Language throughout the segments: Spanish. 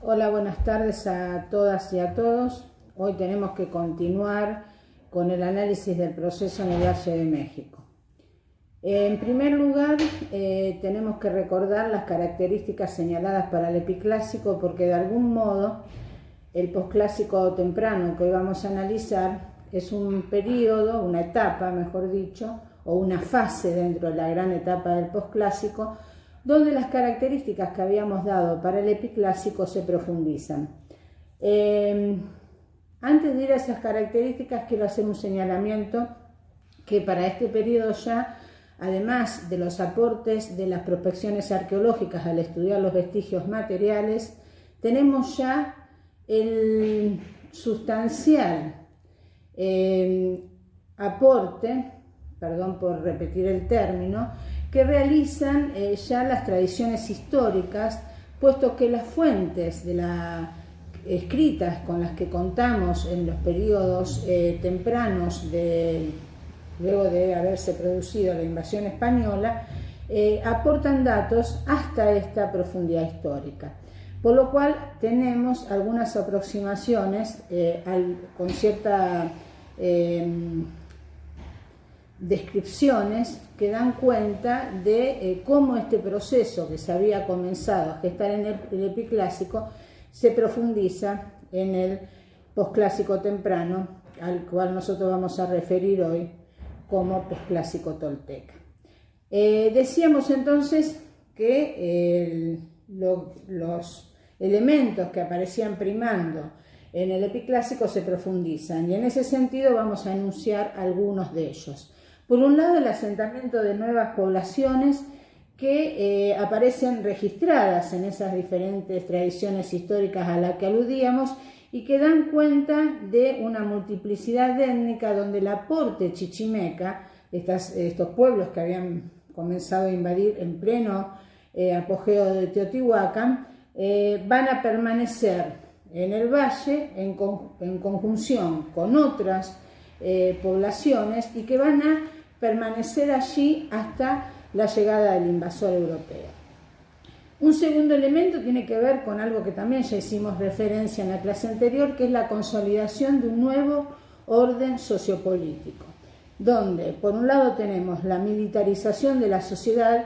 Hola, buenas tardes a todas y a todos. Hoy tenemos que continuar con el análisis del proceso en el Valle de México. En primer lugar, tenemos que recordar las características señaladas para el epiclásico, porque de algún modo el posclásico temprano que hoy vamos a analizar es un periodo, una etapa, mejor dicho, o una fase dentro de la gran etapa del posclásico, donde las características que habíamos dado para el epiclásico se profundizan. Antes de ir a esas características, quiero hacer un señalamiento que para este periodo ya, además de los aportes de las prospecciones arqueológicas al estudiar los vestigios materiales, tenemos ya el sustancial aporte, perdón por repetir el término, que realizan ya las tradiciones históricas, puesto que las fuentes de escritas con las que contamos en los periodos tempranos, luego de haberse producido la invasión española, aportan datos hasta esta profundidad histórica. Por lo cual tenemos algunas aproximaciones con ciertas descripciones que dan cuenta de cómo este proceso que se había comenzado a gestar en el epiclásico se profundiza en el posclásico temprano, al cual nosotros vamos a referir hoy como posclásico tolteca. Decíamos entonces que los elementos que aparecían primando en el epiclásico se profundizan, y en ese sentido vamos a enunciar algunos de ellos. Por un lado, el asentamiento de nuevas poblaciones que aparecen registradas en esas diferentes tradiciones históricas a las que aludíamos y que dan cuenta de una multiplicidad étnica donde el aporte chichimeca, estos pueblos que habían comenzado a invadir en pleno apogeo de Teotihuacán, van a permanecer en el valle en conjunción con otras poblaciones y que van a permanecer allí hasta la llegada del invasor europeo. Un segundo elemento tiene que ver con algo que también ya hicimos referencia en la clase anterior, que es la consolidación de un nuevo orden sociopolítico, donde por un lado tenemos la militarización de la sociedad.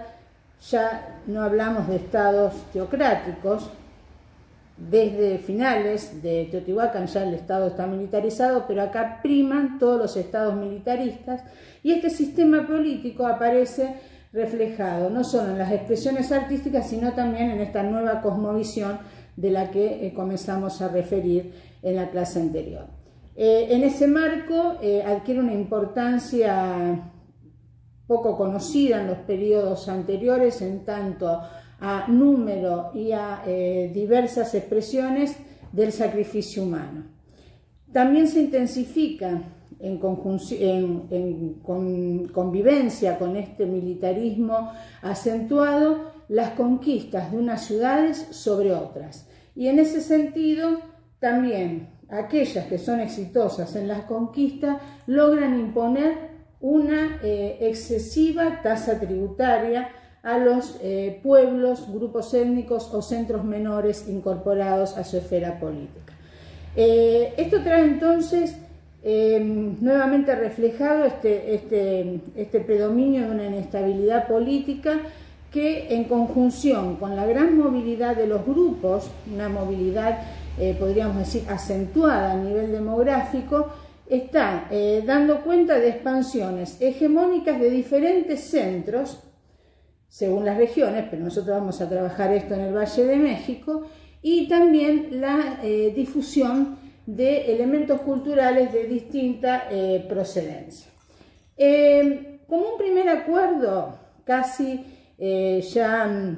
Ya no hablamos de estados teocráticos. Desde finales de Teotihuacán ya el Estado está militarizado, pero acá priman todos los estados militaristas, y este sistema político aparece reflejado no solo en las expresiones artísticas, sino también en esta nueva cosmovisión de la que comenzamos a referir en la clase anterior. En ese marco adquiere una importancia poco conocida en los periodos anteriores en tanto a número y a diversas expresiones del sacrificio humano. También se intensifica en convivencia con este militarismo acentuado las conquistas de unas ciudades sobre otras, y en ese sentido también aquellas que son exitosas en las conquistas logran imponer una excesiva tasa tributaria a los pueblos, grupos étnicos o centros menores incorporados a su esfera política. Esto trae entonces nuevamente reflejado este predominio de una inestabilidad política que, en conjunción con la gran movilidad de los grupos, una movilidad podríamos decir acentuada a nivel demográfico, está dando cuenta de expansiones hegemónicas de diferentes centros según las regiones, pero nosotros vamos a trabajar esto en el Valle de México, y también la difusión de elementos culturales de distinta procedencia. Como un primer acuerdo casi ya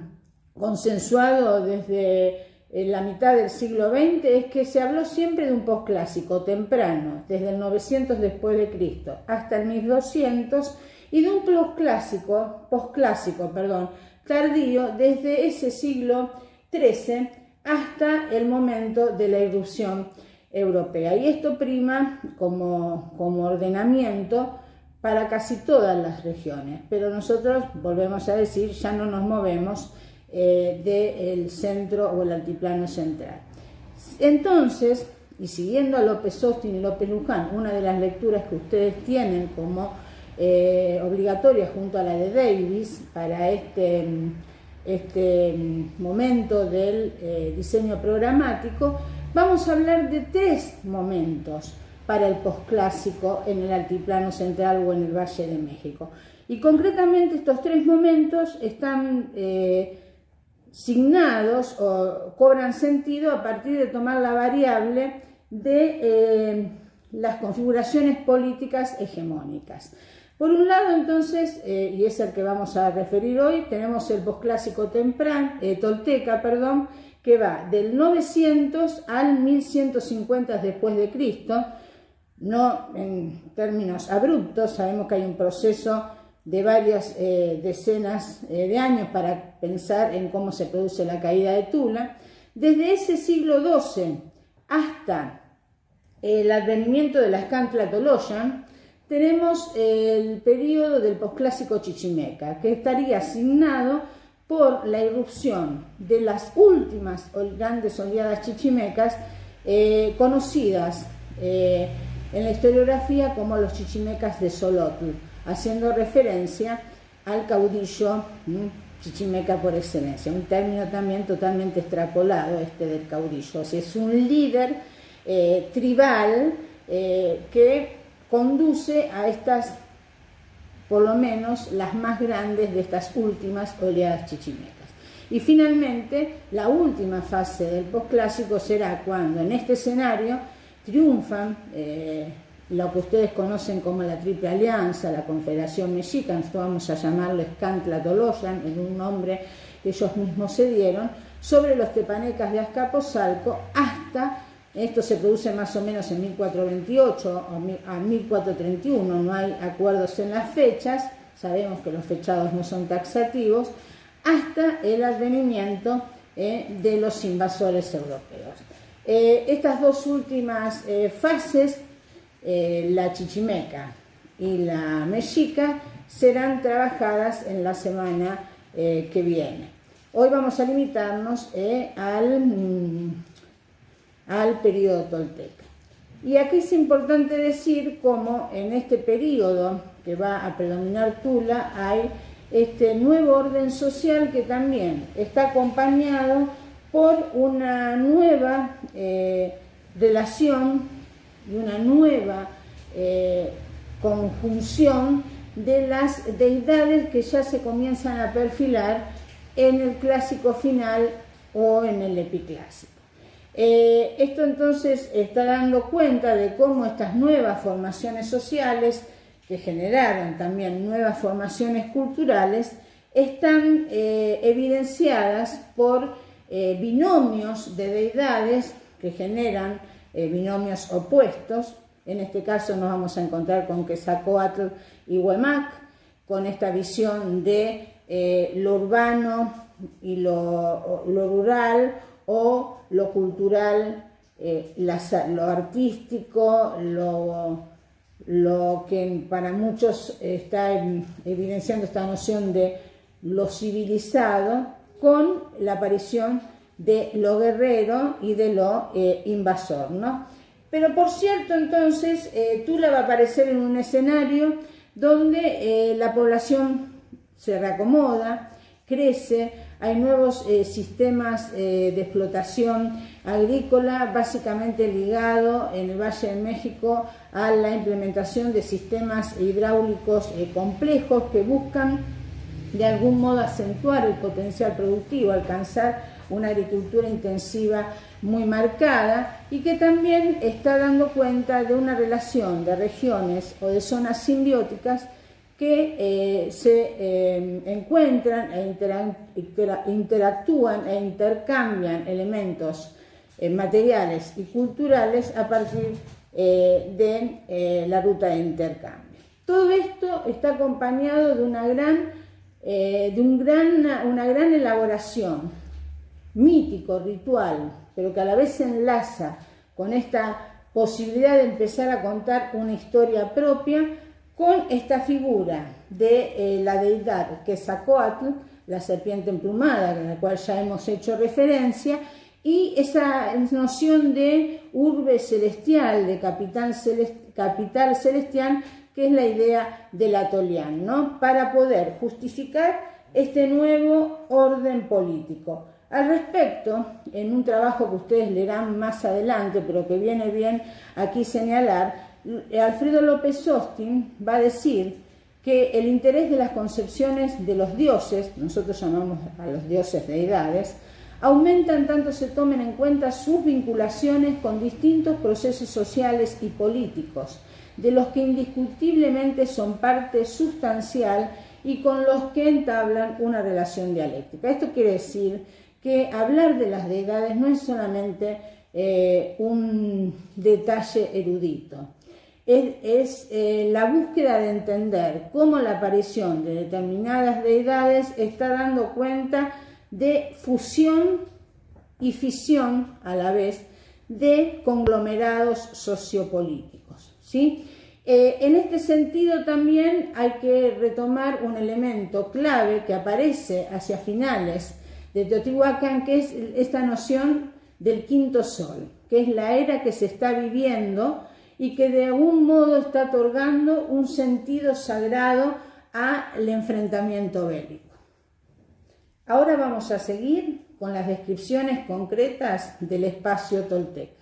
consensuado desde la mitad del siglo XX es que se habló siempre de un posclásico temprano, desde el 900 después de Cristo hasta el 1200, y de un posclásico tardío desde ese siglo XIII hasta el momento de la irrupción europea. Y esto prima como ordenamiento para casi todas las regiones, pero nosotros, volvemos a decir, ya no nos movemos del centro o el altiplano central. Entonces, y siguiendo a López Austin y López Luján, una de las lecturas que ustedes tienen como obligatoria junto a la de Davis para este momento del diseño programático, vamos a hablar de 3 momentos para el posclásico en el altiplano central o en el Valle de México. Y concretamente estos 3 momentos están signados o cobran sentido a partir de tomar la variable de las configuraciones políticas hegemónicas. Por un lado, entonces, y es el que vamos a referir hoy, tenemos el posclásico tolteca, que va del 900 al 1150 después de Cristo, no en términos abruptos, sabemos que hay un proceso de varias decenas de años para pensar en cómo se produce la caída de Tula. Desde ese siglo XII hasta el advenimiento de la Escantla Toloyan, tenemos el periodo del posclásico chichimeca, que estaría asignado por la irrupción de las últimas grandes oleadas chichimecas conocidas en la historiografía como los chichimecas de Xolotl, haciendo referencia al caudillo chichimeca por excelencia, un término también totalmente extrapolado del caudillo. O sea, es un líder tribal que conduce a estas, por lo menos las más grandes de estas últimas oleadas chichimecas. Y finalmente, la última fase del posclásico será cuando en este escenario triunfan lo que ustedes conocen como la Triple Alianza, la Confederación Mexica, nosotros vamos a llamarlo Escantla Toloyan, en un nombre que ellos mismos se dieron, sobre los tepanecas de Azcapotzalco hasta, esto se produce más o menos en 1428 a 1431, no hay acuerdos en las fechas, sabemos que los fechados no son taxativos, hasta el advenimiento de los invasores europeos. Estas 2 últimas fases, la chichimeca y la mexica, serán trabajadas en la semana que viene. Hoy vamos a limitarnos al periodo tolteca. Y aquí es importante decir cómo en este periodo que va a predominar Tula hay este nuevo orden social que también está acompañado por una nueva relación y una nueva conjunción de las deidades que ya se comienzan a perfilar en el clásico final o en el epiclásico. Esto entonces está dando cuenta de cómo estas nuevas formaciones sociales, que generaron también nuevas formaciones culturales, están evidenciadas por binomios de deidades que generan binomios opuestos. En este caso nos vamos a encontrar con Quetzalcóatl y Huemac, con esta visión de lo urbano y lo rural, o lo cultural, lo artístico, lo que para muchos está evidenciando esta noción de lo civilizado, con la aparición de lo guerrero y de lo invasor, ¿no? Pero por cierto, entonces, Tula va a aparecer en un escenario donde la población se reacomoda, crece, hay nuevos sistemas de explotación agrícola, básicamente ligado en el Valle de México a la implementación de sistemas hidráulicos complejos que buscan de algún modo acentuar el potencial productivo, alcanzar una agricultura intensiva muy marcada, y que también está dando cuenta de una relación de regiones o de zonas simbióticas que se encuentran e interactúan e intercambian elementos materiales y culturales a partir de la ruta de intercambio. Todo esto está acompañado de una gran elaboración mítico, ritual, pero que a la vez se enlaza con esta posibilidad de empezar a contar una historia propia, con esta figura de la deidad Quetzalcóatl, la serpiente emplumada, a la cual ya hemos hecho referencia, y esa noción de urbe celestial, de capital celestial, que es la idea de Latolian, ¿no? Para poder justificar este nuevo orden político. Al respecto, en un trabajo que ustedes leerán más adelante, pero que viene bien aquí señalar, Alfredo López Austin va a decir que el interés de las concepciones de los dioses, nosotros llamamos a los dioses deidades, aumenta en tanto se tomen en cuenta sus vinculaciones con distintos procesos sociales y políticos, de los que indiscutiblemente son parte sustancial y con los que entablan una relación dialéctica. Esto quiere decir que hablar de las deidades no es solamente un detalle erudito, es la búsqueda de entender cómo la aparición de determinadas deidades está dando cuenta de fusión y fisión a la vez de conglomerados sociopolíticos, ¿sí? En este sentido también hay que retomar un elemento clave que aparece hacia finales de Teotihuacán, que es esta noción del quinto sol, que es la era que se está viviendo y que de algún modo está otorgando un sentido sagrado al enfrentamiento bélico. Ahora vamos a seguir con las descripciones concretas del espacio tolteca.